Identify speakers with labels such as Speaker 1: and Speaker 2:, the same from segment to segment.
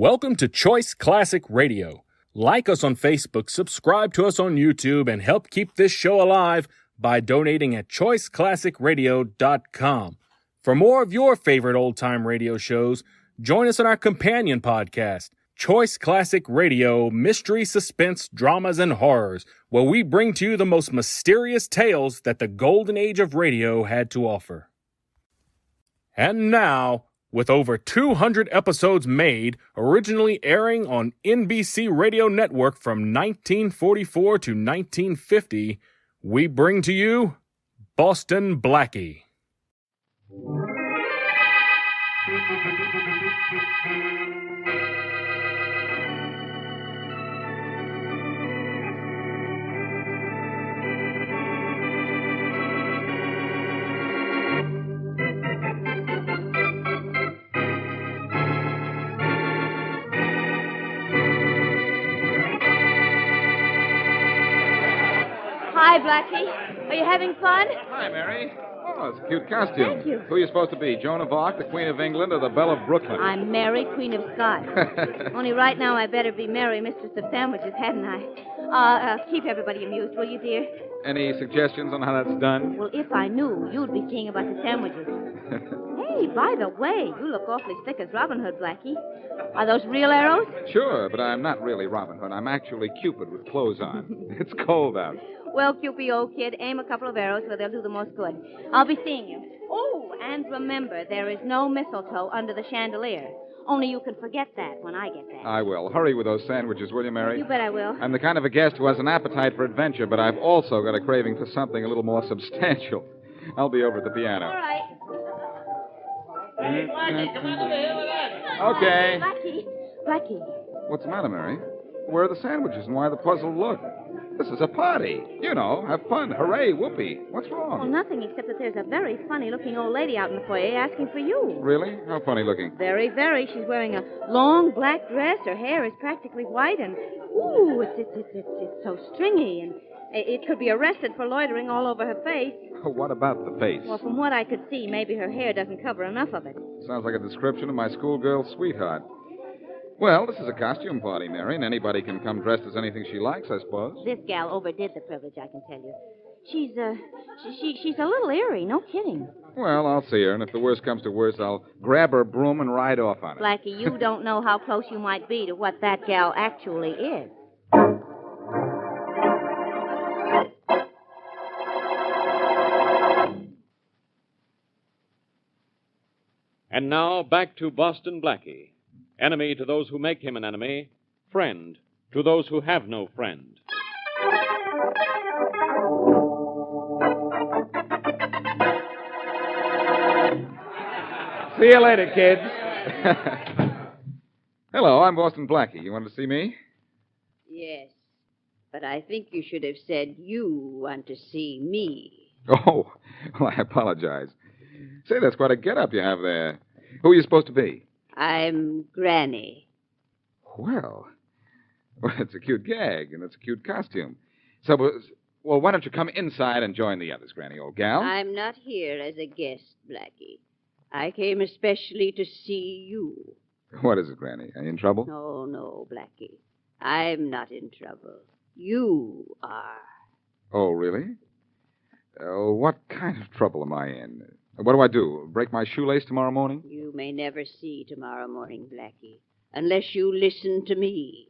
Speaker 1: Welcome to Choice Classic Radio. Like us on Facebook, subscribe to us on YouTube, and help keep this show alive by donating at choiceclassicradio.com. For more of your favorite old-time radio shows, join us on our companion podcast, Choice Classic Radio, Mystery, Suspense, Dramas, and Horrors, where we bring to you the most mysterious tales that the golden age of radio had to offer. And now, with over 200 episodes made, originally airing on NBC Radio Network from 1944 to 1950, we bring to you Boston Blackie.
Speaker 2: Hi, Blackie. Are you having fun?
Speaker 3: Hi, Mary. Oh, it's a cute costume.
Speaker 2: Thank you.
Speaker 3: Who are you supposed to be, Joan of Arc, the Queen of England, or the Belle of Brooklyn?
Speaker 2: I'm Mary, Queen of Scots. Only right now I better be Mary, Mistress of Sandwiches, hadn't I? Keep everybody amused, will you, dear?
Speaker 3: Any suggestions on how that's done?
Speaker 2: Well, if I knew, you'd be seeing about the sandwiches. Hey, by the way, you look awfully thick as Robin Hood, Blackie. Are those real arrows?
Speaker 3: Sure, but I'm not really Robin Hood. I'm actually Cupid with clothes on. It's cold out.
Speaker 2: Well, Cupid, old kid, aim a couple of arrows where they'll do the most good. I'll be seeing you. Oh, and remember, there is no mistletoe under the chandelier. Only you can forget that when I get back.
Speaker 3: I will. Hurry with those sandwiches, will you, Mary?
Speaker 2: You bet I will.
Speaker 3: I'm the kind of a guest who has an appetite for adventure, but I've also got a craving for something a little more substantial. I'll be over at the piano.
Speaker 2: All right.
Speaker 4: Hey, Blackie, come on over here with us.
Speaker 3: Okay.
Speaker 2: Blackie.
Speaker 3: What's the matter, Mary? Where are the sandwiches and why the puzzled look? This is a party. You know, have fun. Hooray, whoopee. What's wrong?
Speaker 2: Well, nothing except that there's a very funny-looking old lady out in the foyer asking for you.
Speaker 3: Really? How funny looking?
Speaker 2: Very, very. She's wearing a long black dress. Her hair is practically white, and ooh, it's so stringy, and it could be arrested for loitering all over her face.
Speaker 3: What about the face?
Speaker 2: Well, from what I could see, maybe her hair doesn't cover enough of it.
Speaker 3: Sounds like a description of my schoolgirl sweetheart. Well, this is a costume party, Mary, and anybody can come dressed as anything she likes, I suppose.
Speaker 2: This gal overdid the privilege, I can tell you. She's a little eerie, no kidding.
Speaker 3: Well, I'll see her, and if the worst comes to worst, I'll grab her broom and ride off on it.
Speaker 2: Blackie, you don't know how close you might be to what that gal actually is.
Speaker 5: And now, back to Boston Blackie. Enemy to those who make him an enemy. Friend to those who have no friend.
Speaker 3: See you later, kids. Hello, I'm Boston Blackie. You wanted to see me?
Speaker 6: Yes, but I think you should have said you want to see me.
Speaker 3: Oh, well, I apologize. Say, that's quite a get-up you have there. Who are you supposed to be?
Speaker 6: I'm Granny.
Speaker 3: Well, it's a cute gag, and it's a cute costume. So, well, why don't you come inside and join the others, Granny, old gal?
Speaker 6: I'm not here as a guest, Blackie. I came especially to see you.
Speaker 3: What is it, Granny? Are you in trouble?
Speaker 6: No, Blackie. I'm not in trouble. You are.
Speaker 3: Oh, really? What kind of trouble am I in? What do I do? Break my shoelace tomorrow morning?
Speaker 6: You may never see tomorrow morning, Blackie, unless you listen to me.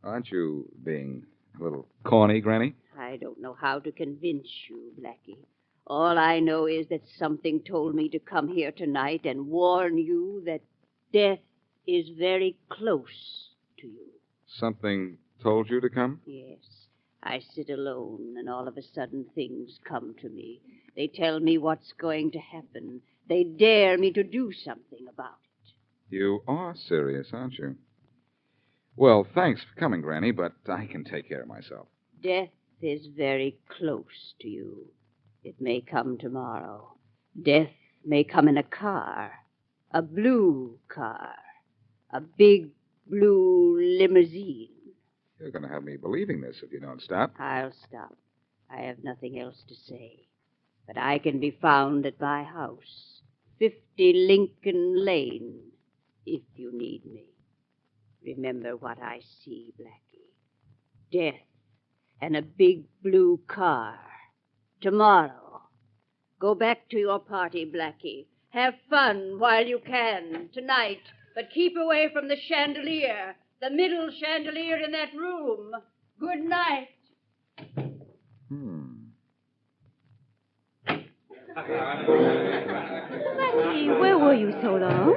Speaker 3: Aren't you being a little corny, Granny?
Speaker 6: I don't know how to convince you, Blackie. All I know is that something told me to come here tonight and warn you that death is very close to you.
Speaker 3: Something told you to come?
Speaker 6: Yes. I sit alone, and all of a sudden things come to me. They tell me what's going to happen. They dare me to do something about it.
Speaker 3: You are serious, aren't you? Well, thanks for coming, Granny, but I can take care of myself.
Speaker 6: Death is very close to you. It may come tomorrow. Death may come in a car. A blue car. A big blue limousine.
Speaker 3: You're going to have me believing this if you don't stop.
Speaker 6: I'll stop. I have nothing else to say. But I can be found at my house, 50 Lincoln Lane, if you need me. Remember what I see, Blackie. Death and a big blue car. Tomorrow. Go back to your party, Blackie. Have fun while you can tonight, but keep away from the chandelier, the middle chandelier in that room. Good night.
Speaker 2: Blackie, where were you so long?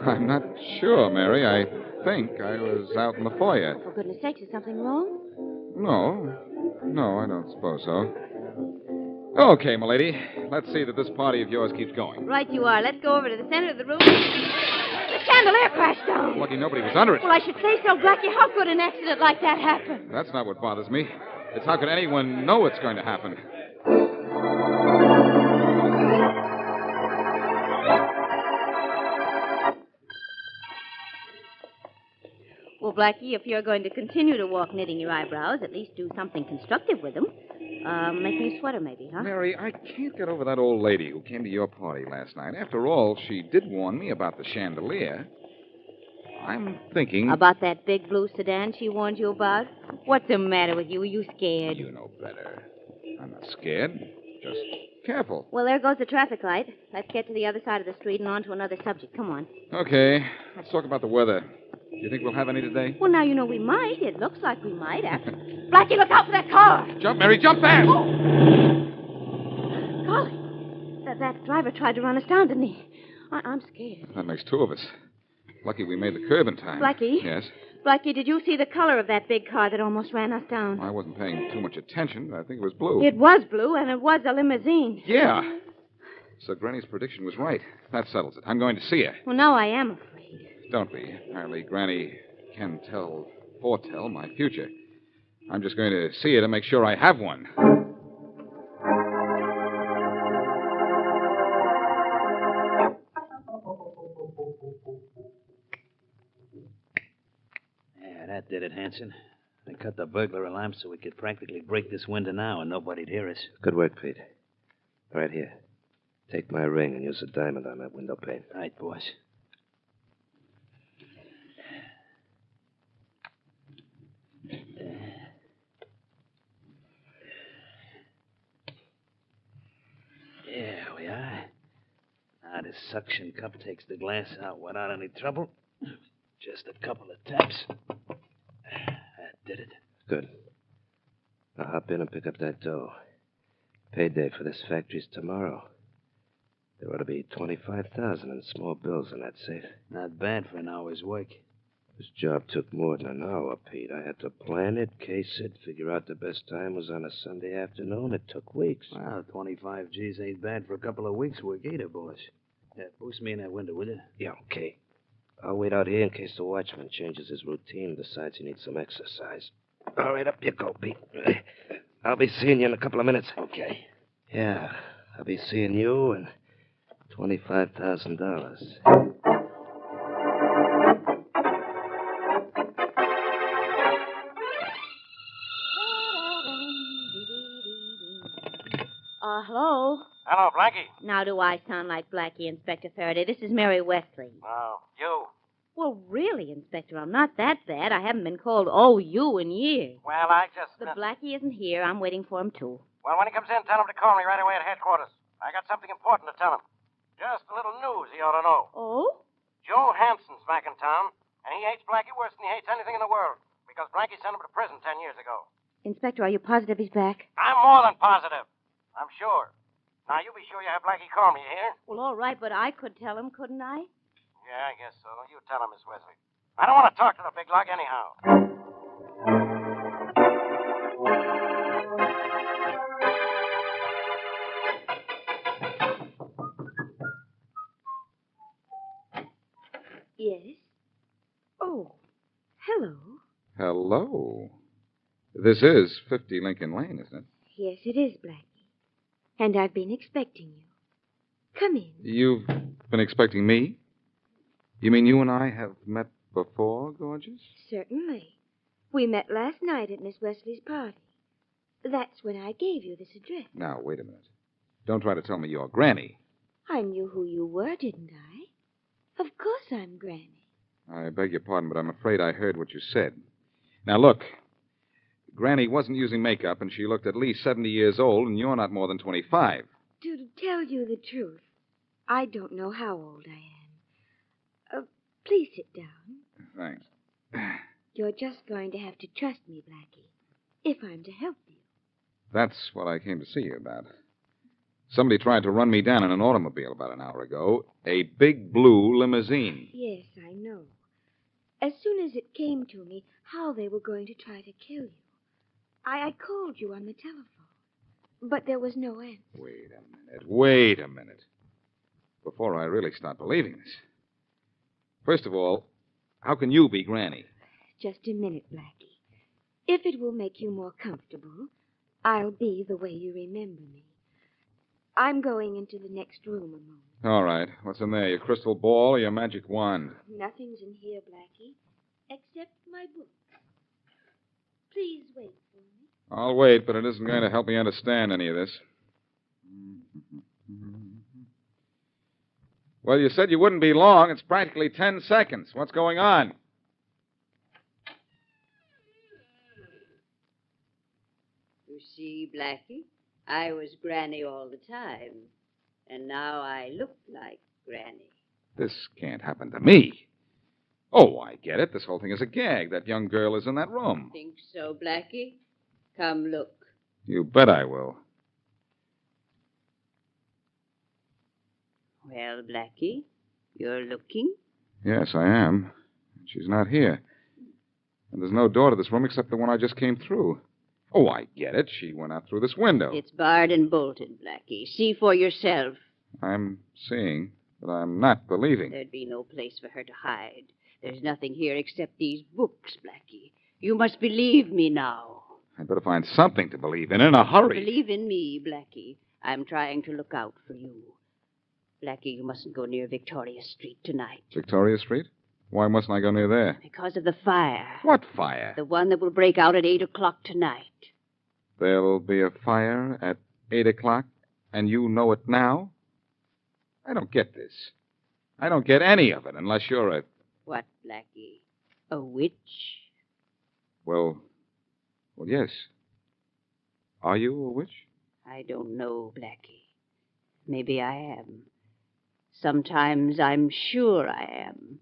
Speaker 3: I'm not sure, Mary. I think I was out in the foyer.
Speaker 2: For goodness sakes, is something wrong?
Speaker 3: No, I don't suppose so. Okay, m'lady. Let's see that this party of yours keeps going.
Speaker 2: Right you are. Let's go over to the center of the room. The chandelier crashed down.
Speaker 3: Lucky nobody was under it.
Speaker 2: Well, I should say so, Blackie. How could an accident like that happen?
Speaker 3: That's not what bothers me. It's how could anyone know it's going to happen?
Speaker 2: Well, Blackie, if you're going to continue to walk knitting your eyebrows, at least do something constructive with them. Make me a sweater, maybe, huh?
Speaker 3: Mary, I can't get over that old lady who came to your party last night. After all, she did warn me about the chandelier. I'm thinking...
Speaker 2: About that big blue sedan she warned you about? What's the matter with you? Are you scared?
Speaker 3: You know better. I'm not scared. Just careful.
Speaker 2: Well, there goes the traffic light. Let's get to the other side of the street and on to another subject. Come on.
Speaker 3: Okay. Let's talk about the weather. Do you think we'll have any today?
Speaker 2: Well, now you know we might. It looks like we might. Blackie, look out for that car!
Speaker 3: Jump, Mary, jump fast!
Speaker 2: Golly. That driver tried to run us down, didn't he? I'm scared.
Speaker 3: That makes two of us. Lucky we made the curb in time.
Speaker 2: Blackie?
Speaker 3: Yes?
Speaker 2: Blackie, did you see the color of that big car that almost ran us down?
Speaker 3: I wasn't paying too much attention, but I think it was blue.
Speaker 2: It was blue, and it was a limousine.
Speaker 3: Yeah. So Granny's prediction was right. That settles it. I'm going to see her.
Speaker 2: Well, now I am afraid.
Speaker 3: Don't be. Apparently, Granny can foretell my future. I'm just going to see her to make sure I have one.
Speaker 7: Yeah, that did it, Hanson. They cut the burglar alarm so we could practically break this window now and nobody'd hear us.
Speaker 8: Good work, Pete. Right here. Take my ring and use a diamond on that window pane.
Speaker 7: Right, boss. There we are. Now this suction cup takes the glass out without any trouble. Just a couple of taps. That did it.
Speaker 8: Good. Now hop in and pick up that dough. Payday for this factory's tomorrow. There ought to be $25,000 in small bills in that safe.
Speaker 7: Not bad for an hour's work.
Speaker 8: This job took more than an hour, Pete. I had to plan it, case it, figure out the best time was on a Sunday afternoon. It took weeks.
Speaker 7: Well, 25 G's ain't bad for a couple of weeks' work either, boss. Boost me in that window, will you?
Speaker 8: Yeah, okay. I'll wait out here in case the watchman changes his routine and decides he needs some exercise. All right, up you go, Pete. I'll be seeing you in a couple of minutes.
Speaker 7: Okay.
Speaker 8: Yeah, I'll be seeing you and $25,000.
Speaker 2: Hello?
Speaker 4: Hello, Blackie.
Speaker 2: Now do I sound like Blackie, Inspector Faraday? This is Mary Wesley.
Speaker 4: Oh, you.
Speaker 2: Well, really, Inspector, I'm not that bad. I haven't been called you in years.
Speaker 4: Well, I just...
Speaker 2: But Blackie isn't here. I'm waiting for him, too.
Speaker 4: Well, when he comes in, tell him to call me right away at headquarters. I got something important to tell him. Just a little news he ought to know.
Speaker 2: Oh?
Speaker 4: Joe Hanson's back in town, and he hates Blackie worse than he hates anything in the world, because Blackie sent him to prison 10 years ago.
Speaker 2: Inspector, are you positive he's back?
Speaker 4: I'm more than positive. I'm sure. Now, you be sure you have Blackie call me, you hear?
Speaker 2: Well, all right, but I could tell him, couldn't I?
Speaker 4: Yeah, I guess so. You tell him, Miss Wesley. I don't want to talk to the big lug anyhow.
Speaker 2: Yes. Oh, hello.
Speaker 3: Hello. This is 50 Lincoln Lane, isn't it?
Speaker 9: Yes, it is, Blackie. And I've been expecting you. Come in.
Speaker 3: You've been expecting me? You mean you and I have met before, gorgeous?
Speaker 9: Certainly. We met last night at Miss Wesley's party. That's when I gave you this address.
Speaker 3: Now, wait a minute. Don't try to tell me you're Granny.
Speaker 9: I knew who you were, didn't I? Of course I'm Granny.
Speaker 3: I beg your pardon, but I'm afraid I heard what you said. Now, look. Granny wasn't using makeup, and she looked at least 70 years old, and you're not more than 25.
Speaker 9: To tell you the truth, I don't know how old I am. Please sit down.
Speaker 3: Thanks.
Speaker 9: You're just going to have to trust me, Blackie, if I'm to help you.
Speaker 3: That's what I came to see you about. Somebody tried to run me down in an automobile about an hour ago. A big blue limousine.
Speaker 9: Yes, I know. As soon as it came to me how they were going to try to kill you, I called you on the telephone. But there was no answer.
Speaker 3: Wait a minute. Before I really start believing this. First of all, how can you be Granny?
Speaker 9: Just a minute, Blackie. If it will make you more comfortable, I'll be the way you remember me. I'm going into the next room a moment.
Speaker 3: All right. What's in there? Your crystal ball or your magic wand?
Speaker 9: Nothing's in here, Blackie, except my book. Please wait for me.
Speaker 3: I'll wait, but it isn't going to help me understand any of this. Well, you said you wouldn't be long. It's practically 10 seconds. What's going on?
Speaker 6: You see, Blackie, I was Granny all the time, and now I look like Granny.
Speaker 3: This can't happen to me. Oh, I get it. This whole thing is a gag. That young girl is in that room.
Speaker 6: Think so, Blackie? Come look.
Speaker 3: You bet I will.
Speaker 6: Well, Blackie, you're looking?
Speaker 3: Yes, I am. She's not here. And there's no door to this room except the one I just came through. Oh, I get it. She went out through this window.
Speaker 6: It's barred and bolted, Blackie. See for yourself.
Speaker 3: I'm seeing, but I'm not believing.
Speaker 6: There'd be no place for her to hide. There's nothing here except these books, Blackie. You must believe me now.
Speaker 3: I'd better find something to believe in a hurry.
Speaker 6: Believe in me, Blackie. I'm trying to look out for you. Blackie, you mustn't go near Victoria Street tonight.
Speaker 3: Victoria Street? Why mustn't I go near there?
Speaker 6: Because of the fire.
Speaker 3: What fire?
Speaker 6: The one that will break out at 8 o'clock tonight.
Speaker 3: There'll be a fire at 8 o'clock, and you know it now? I don't get this. I don't get any of it unless you're a...
Speaker 6: What, Blackie? A witch?
Speaker 3: Well, yes. Are you a witch?
Speaker 6: I don't know, Blackie. Maybe I am. Sometimes I'm sure I am.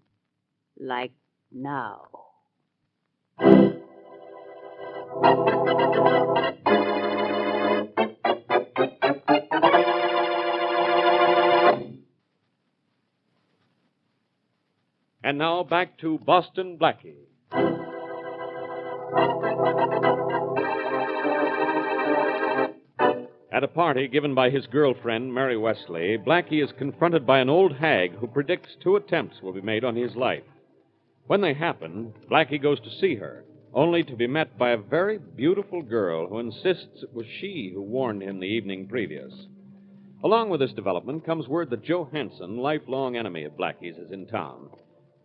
Speaker 6: Like now.
Speaker 5: And now back to Boston Blackie. At a party given by his girlfriend, Mary Wesley, Blackie is confronted by an old hag who predicts 2 attempts will be made on his life. When they happen, Blackie goes to see her, only to be met by a very beautiful girl who insists it was she who warned him the evening previous. Along with this development comes word that Joe Hansen, lifelong enemy of Blackie's, is in town.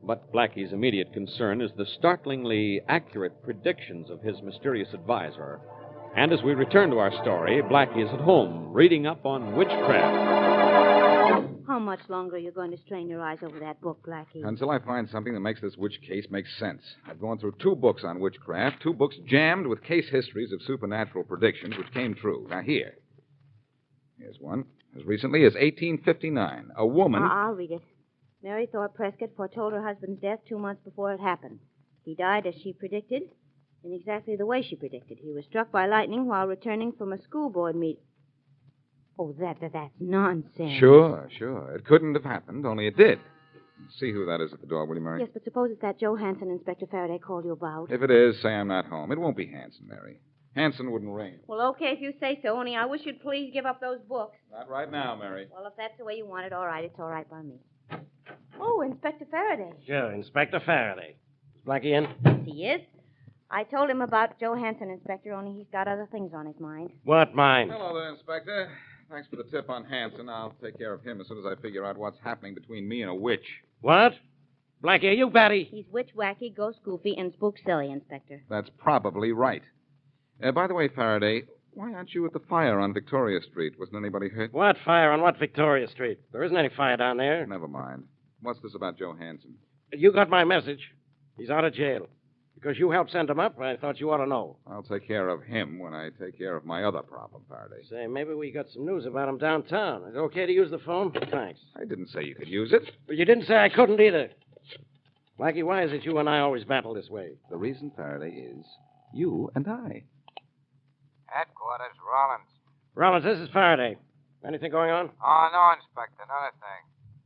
Speaker 5: But Blackie's immediate concern is the startlingly accurate predictions of his mysterious advisor. And as we return to our story, Blackie is at home, reading up on witchcraft.
Speaker 2: How much longer are you going to strain your eyes over that book, Blackie?
Speaker 3: Until I find something that makes this witch case make sense. I've gone through 2 books on witchcraft, 2 books jammed with case histories of supernatural predictions which came true. Now, here's one. As recently as 1859, a woman...
Speaker 2: I'll read it. Mary Thorpe Prescott foretold her husband's death 2 months before it happened. He died as she predicted, in exactly the way she predicted. He was struck by lightning while returning from a school board meeting. Oh, that's nonsense.
Speaker 3: Sure. It couldn't have happened, only it did. See who that is at the door, will you, Mary?
Speaker 2: Yes, but suppose it's that Joe Hansen Inspector Faraday called you about.
Speaker 3: If it is, say I'm not home. It won't be Hanson, Mary. Hanson wouldn't ring.
Speaker 2: Well, okay, if you say so, only I wish you'd please give up those books.
Speaker 3: Not right now, Mary.
Speaker 2: Well, if that's the way you want it, all right. It's all right by me. Oh, Inspector Faraday.
Speaker 4: Sure, Inspector Faraday. Is Blackie in?
Speaker 2: Yes, he is. I told him about Joe Hansen, Inspector, only he's got other things on his mind.
Speaker 4: What mine?
Speaker 3: Hello there, Inspector. Thanks for the tip on Hanson. I'll take care of him as soon as I figure out what's happening between me and a witch.
Speaker 4: What? Blackie, are you batty?
Speaker 2: He's witch wacky, ghost goofy, and spook silly, Inspector.
Speaker 3: That's probably right. By the way, Faraday, Why aren't you at the fire on Victoria Street? Wasn't anybody hurt?
Speaker 4: What fire on what Victoria Street? There isn't any fire down there.
Speaker 3: Never mind. What's this about Joe Hansen?
Speaker 4: You got my message. He's out of jail. Because you helped send him up, I thought you ought to know.
Speaker 3: I'll take care of him when I take care of my other problem, Faraday.
Speaker 4: Say, maybe we got some news about him downtown. Is it okay to use the phone? Thanks.
Speaker 3: I didn't say you could use it.
Speaker 4: But you didn't say I couldn't either. Blackie, why is it you and I always battle this way?
Speaker 3: The reason, Faraday, is you and I.
Speaker 10: Headquarters, Rollins.
Speaker 4: Rollins, this is Faraday. Anything going on?
Speaker 10: Oh, no, Inspector, not a thing.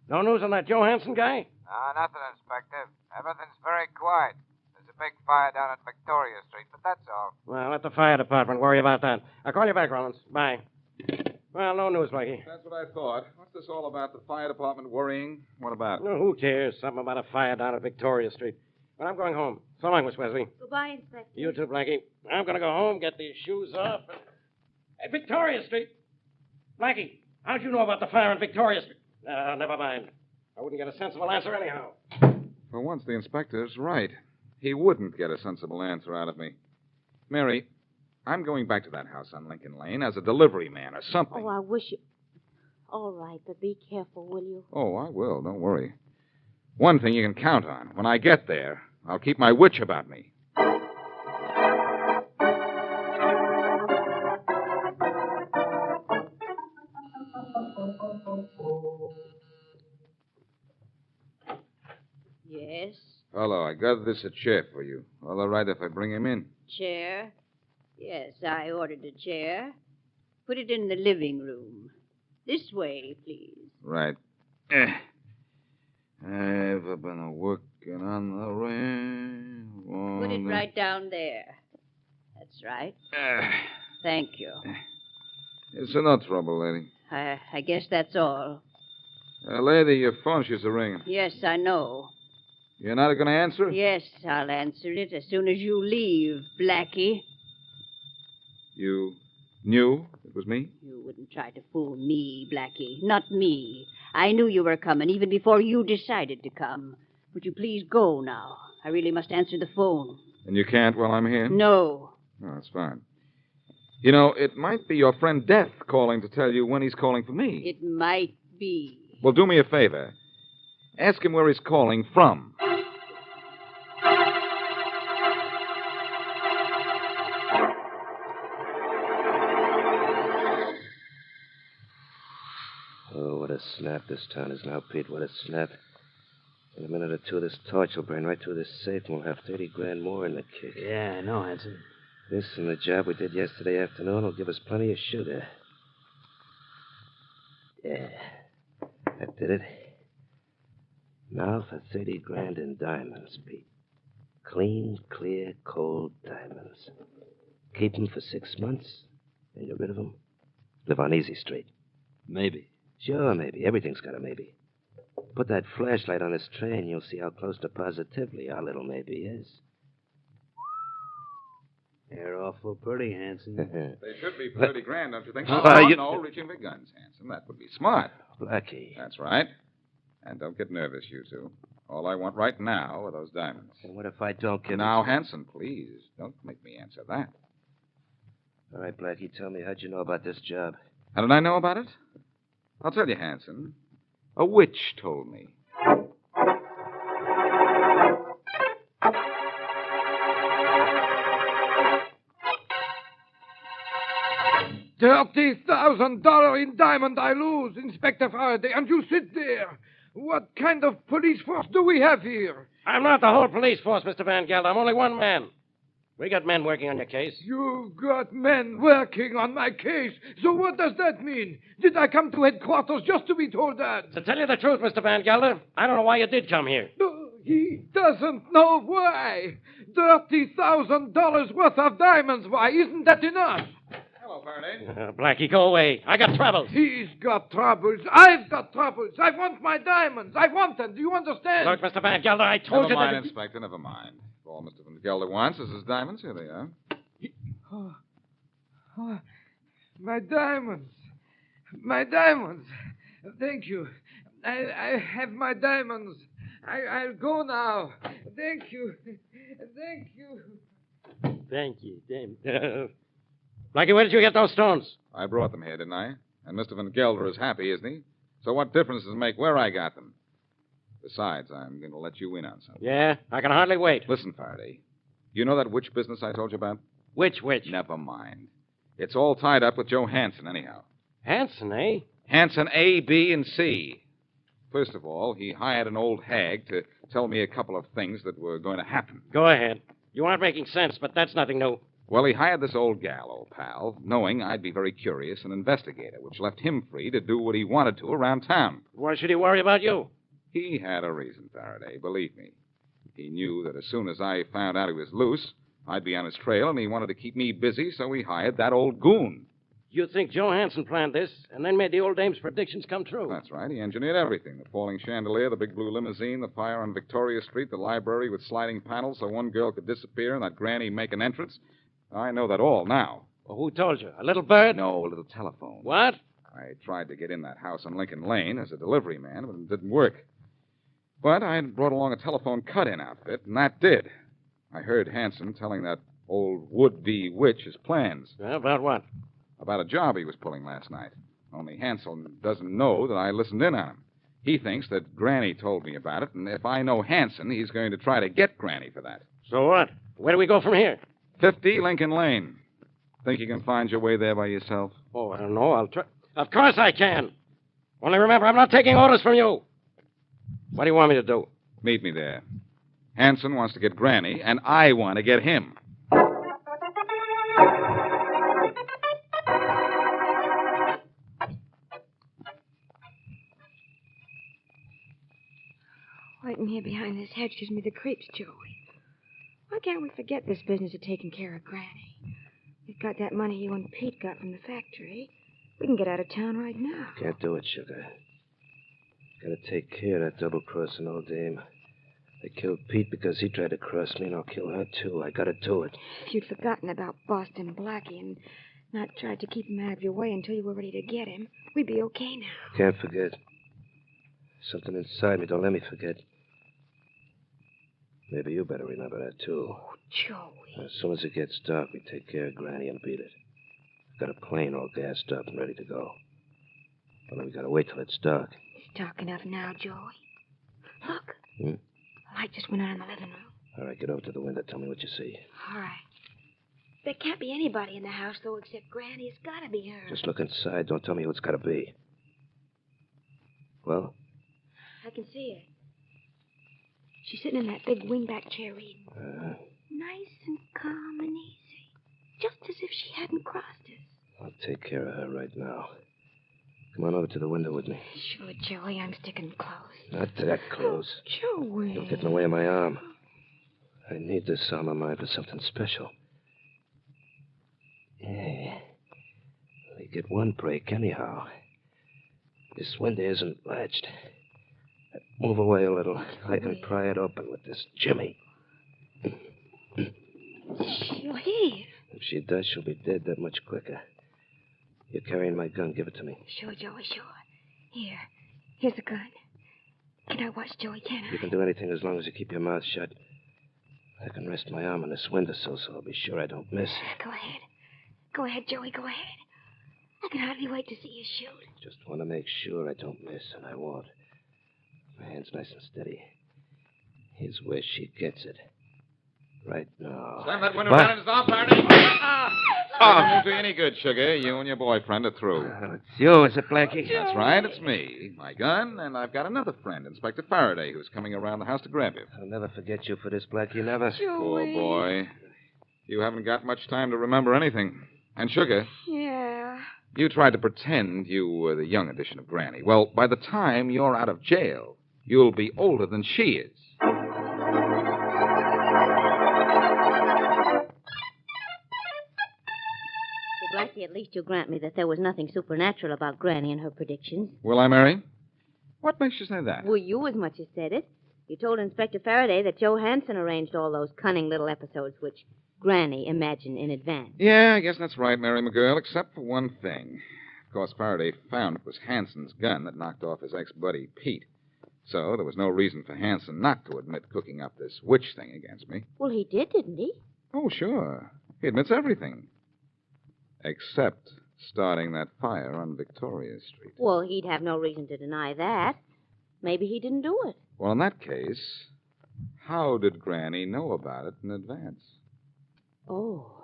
Speaker 4: No news on that Joe Hansen guy?
Speaker 10: Nothing, Inspector. Everything's very quiet. There's a big fire down at Victoria Street, but that's all.
Speaker 4: Well, let the fire department worry about that. I'll call you back, Rollins. Bye. Well, no news, Blackie.
Speaker 3: That's what I thought. What's this all about? The fire department worrying? What about?
Speaker 4: No, who cares? Something about a fire down at Victoria Street. Well, I'm going home. So long, Miss Wesley.
Speaker 2: Goodbye, Inspector.
Speaker 4: You too, Blackie. I'm going to go home, get these shoes off. Hey, Victoria Street. Blackie, how'd you know about the fire on Victoria Street? Never mind. I wouldn't get a sensible answer anyhow.
Speaker 3: For once, the inspector's right. He wouldn't get a sensible answer out of me. Mary, I'm going back to that house on Lincoln Lane as a delivery man or something.
Speaker 2: Oh, I wish you... All right, but be careful, will you?
Speaker 3: Oh, I will. Don't worry. One thing you can count on. When I get there, I'll keep my witch about me.
Speaker 6: Yes,
Speaker 3: Hello, I got this a chair for you. All right if I bring him in?
Speaker 6: chair. Yes, I ordered a chair. Put it in the living room. This way, please.
Speaker 3: Right. I've been working on the railroad.
Speaker 6: Put it right down there. That's right. Thank you.
Speaker 3: It's no trouble, lady.
Speaker 6: I guess that's all.
Speaker 3: Lady, your phone she's ringing.
Speaker 6: Yes, I know.
Speaker 3: You're not going to answer?
Speaker 6: Yes, I'll answer it as soon as you leave, Blackie.
Speaker 3: You knew it was me?
Speaker 6: You wouldn't try to fool me, Blackie. Not me. I knew you were coming even before you decided to come. Would you please go now? I really must answer the phone.
Speaker 3: And you can't while I'm here?
Speaker 6: No.
Speaker 3: Oh, that's fine. You know, it might be your friend Death calling to tell you when he's calling for me.
Speaker 6: It might be.
Speaker 3: Well, do me a favor. Ask him where he's calling from.
Speaker 8: Oh, what a snap this town is now, Pete. What a snap. In a minute or two, this torch will burn right through this safe, and we'll have 30 grand more in the kick.
Speaker 7: Yeah, I know, Hanson.
Speaker 8: This and the job we did yesterday afternoon will give us plenty of sugar. Yeah, that did it. Now for 30 grand in diamonds, Pete. Clean, clear, cold diamonds. Keep them for 6 months, then get rid of them. Live on Easy Street.
Speaker 7: Maybe.
Speaker 8: Sure, maybe. Everything's got a maybe. Put that flashlight on this tray and you'll see how close to positively our little maybe is.
Speaker 7: You're awful pretty, Hanson.
Speaker 3: They should be for 30 grand, don't you think? No, reaching for guns, Hanson. That would be smart.
Speaker 8: Blackie.
Speaker 3: That's right. And don't get nervous, you two. All I want right now are those diamonds.
Speaker 8: And what if I don't get
Speaker 3: Now, Hanson, please, don't make me answer that.
Speaker 8: All right, Blackie, tell me, how'd you know about this job?
Speaker 3: How did I know about it? I'll tell you, Hanson. A witch told me.
Speaker 11: $30,000 in diamond I lose, Inspector Faraday, and you sit there. What kind of police force do we have here?
Speaker 4: I'm not the whole police force, Mr. Van Gelder. I'm only one man. We got men working on your case.
Speaker 11: You've got men working on my case. So what does that mean? Did I come to headquarters just to be told that?
Speaker 4: To tell you the truth, Mr. Van Gelder, I don't know why you did come here.
Speaker 11: He doesn't know why. $30,000 worth of diamonds. Why, isn't that enough?
Speaker 3: Hello, Faraday.
Speaker 4: Blackie, go away. I got troubles.
Speaker 11: He's got troubles. I've got troubles. I want my diamonds. I want them. Do you understand?
Speaker 4: Look, Mr. Van Gelder, I told
Speaker 3: Never
Speaker 4: you
Speaker 3: mind,
Speaker 4: that...
Speaker 3: Inspector, never mind. All Mr. Van Gelder wants is his diamonds. Here they are.
Speaker 11: My diamonds. My diamonds. Thank you. I have my diamonds. I'll go now. Thank you. Thank you.
Speaker 4: Thank you. Blackie, where did you get those stones?
Speaker 3: I brought them here, didn't I? And Mr. Van Gelder is happy, isn't he? So what difference does it make where I got them? Besides, I'm going to let you in on something.
Speaker 4: Yeah, I can hardly wait.
Speaker 3: Listen, Faraday. You know that witch business I told you about?
Speaker 4: Which witch?
Speaker 3: Never mind. It's all tied up with Joe Hansen, anyhow.
Speaker 4: Hanson, eh?
Speaker 3: Hansen A, B, and C. First of all, he hired an old hag to tell me a couple of things that were going to happen.
Speaker 4: Go ahead. You aren't making sense, but that's nothing new.
Speaker 3: Well, he hired this old gal, old pal, knowing I'd be very curious and investigate it, which left him free to do what he wanted to around town.
Speaker 4: Why should he worry about you?
Speaker 3: He had a reason, Faraday, believe me. He knew that as soon as I found out he was loose, I'd be on his trail, and he wanted to keep me busy, so he hired that old goon.
Speaker 4: You think Joe Hansen planned this and then made the old dame's predictions come true?
Speaker 3: That's right. He engineered everything. The falling chandelier, the big blue limousine, the fire on Victoria Street, the library with sliding panels so one girl could disappear and that granny make an entrance. I know that all now.
Speaker 4: Well, who told you? A little bird?
Speaker 3: No, a little telephone.
Speaker 4: What?
Speaker 3: I tried to get in that house on Lincoln Lane as a delivery man, but it didn't work. But I had brought along a telephone cut-in outfit, and that did. I heard Hansen telling that old would-be witch his plans.
Speaker 4: About what?
Speaker 3: About a job he was pulling last night. Only Hansen doesn't know that I listened in on him. He thinks that Granny told me about it, and if I know Hansen, he's going to try to get Granny for that.
Speaker 4: So what? Where do we go from here?
Speaker 3: 50 Lincoln Lane. Think you can find your way there by yourself?
Speaker 4: Oh, I don't know. I'll try. Of course I can. Only remember, I'm not taking orders from you. What do you want me to do?
Speaker 3: Meet me there. Hansen wants to get Granny, and I want to get him.
Speaker 9: Waiting here behind this hedge gives me the creeps, Joey. Why can't we forget this business of taking care of Granny? We've got that money you and Pete got from the factory. We can get out of town right now.
Speaker 8: Can't do it, Sugar. Gotta take care of that double-crossing old dame. I killed Pete because he tried to cross me, and I'll kill her, too. I gotta do it.
Speaker 9: If you'd forgotten about Boston Blackie and not tried to keep him out of your way until you were ready to get him, we'd be okay now.
Speaker 8: Can't forget. Something inside me don't let me forget. Maybe you better remember that, too.
Speaker 9: Oh, Joey.
Speaker 8: As soon as it gets dark, we take care of Granny and beat it. Got a plane all gassed up and ready to go. Only we gotta wait till it's dark.
Speaker 9: It's dark enough now, Joey. Look.
Speaker 8: Hmm?
Speaker 9: The light just went on in the living room.
Speaker 8: All right, get over to the window. Tell me what you see.
Speaker 9: All right. There can't be anybody in the house, though, except Granny. It's gotta be her.
Speaker 8: Just look inside. Don't tell me who it's gotta be. Well?
Speaker 9: I can see her. She's sitting in that big wingback chair reading. Nice and calm and easy. Just as if she hadn't crossed us.
Speaker 8: I'll take care of her right now. Come on over to the window with me.
Speaker 9: Sure, Joey. I'm sticking close.
Speaker 8: Not that close.
Speaker 9: Joey.
Speaker 8: Don't get in the way of my arm. I need this arm of mine for something special. Yeah. We get one break anyhow. This window isn't latched. Move away a little. I can pry it open with this jimmy.
Speaker 9: She'll hear.
Speaker 8: If she does, she'll be dead that much quicker. You're carrying my gun. Give it to me.
Speaker 9: Sure, Joey, sure. Here. Here's the gun. Can I watch Joey, can I?
Speaker 8: You can do anything as long as you keep your mouth shut. I can rest my arm on this windowsill so I'll be sure I don't miss.
Speaker 9: Go ahead. Go ahead, Joey, go ahead. I can hardly wait to see you shoot.
Speaker 8: Just want to make sure I don't miss, and I won't. My hand's nice and steady. Here's where she gets it. Right now.
Speaker 3: Slam that window down and stop, Faraday. Won't do you any good, Sugar. You and your boyfriend are through.
Speaker 8: It's you, is it, Blackie?
Speaker 3: That's right, it's me. My gun, and I've got another friend, Inspector Faraday, who's coming around the house to grab you.
Speaker 8: I'll never forget you for this, Blackie, never.
Speaker 3: Poor boy. You haven't got much time to remember anything. And, Sugar,
Speaker 9: Yeah.
Speaker 3: you tried to pretend you were the young edition of Granny. Well, by the time you're out of jail, you'll be older than she is.
Speaker 2: Blackie, at least you'll grant me that there was nothing supernatural about Granny and her predictions.
Speaker 3: Will I, Mary? What makes you say that?
Speaker 2: Well, you as much as said it. You told Inspector Faraday that Joe Hansen arranged all those cunning little episodes which Granny imagined in advance.
Speaker 3: Yeah, I guess that's right, Mary McGill, except for one thing. Of course, Faraday found it was Hansen's gun that knocked off his ex-buddy, Pete. So there was no reason for Hansen not to admit cooking up this witch thing against me.
Speaker 2: Well, he did, didn't he?
Speaker 3: Oh, sure. He admits everything. Except starting that fire on Victoria Street.
Speaker 2: Well, he'd have no reason to deny that. Maybe he didn't do it.
Speaker 3: Well, in that case, how did Granny know about it in advance?
Speaker 2: Oh.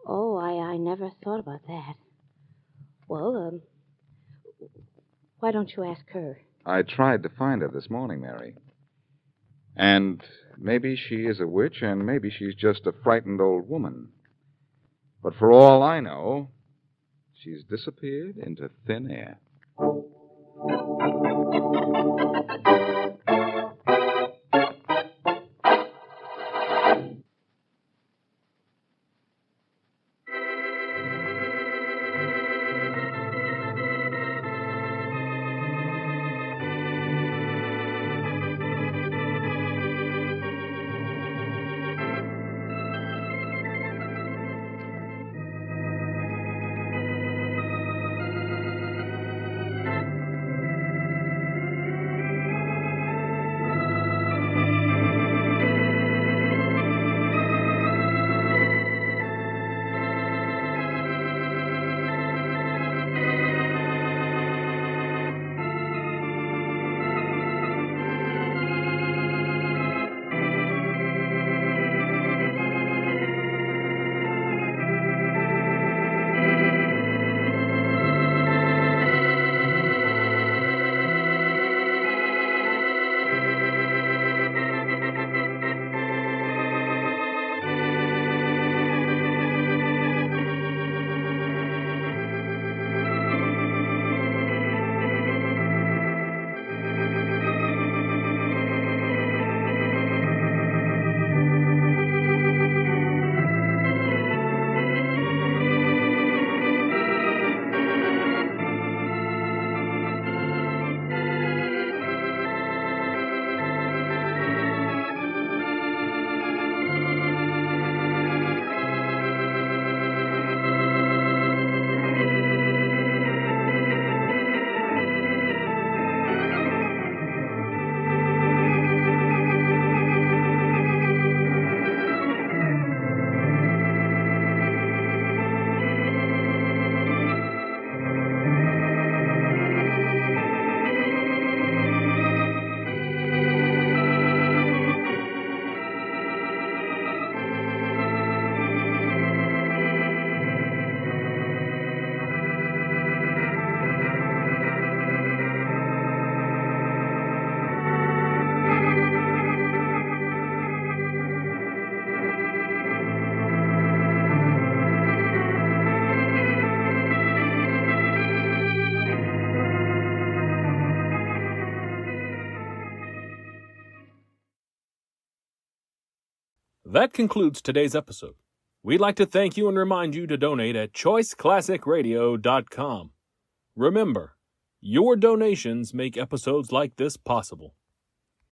Speaker 2: Oh, I never thought about that. Well, why don't you ask her?
Speaker 3: I tried to find her this morning, Mary. And maybe she is a witch, and maybe she's just a frightened old woman. But for all I know, she's disappeared into thin air.
Speaker 1: That concludes today's episode. We'd like to thank you and remind you to donate at choiceclassicradio.com. Remember, your donations make episodes like this possible.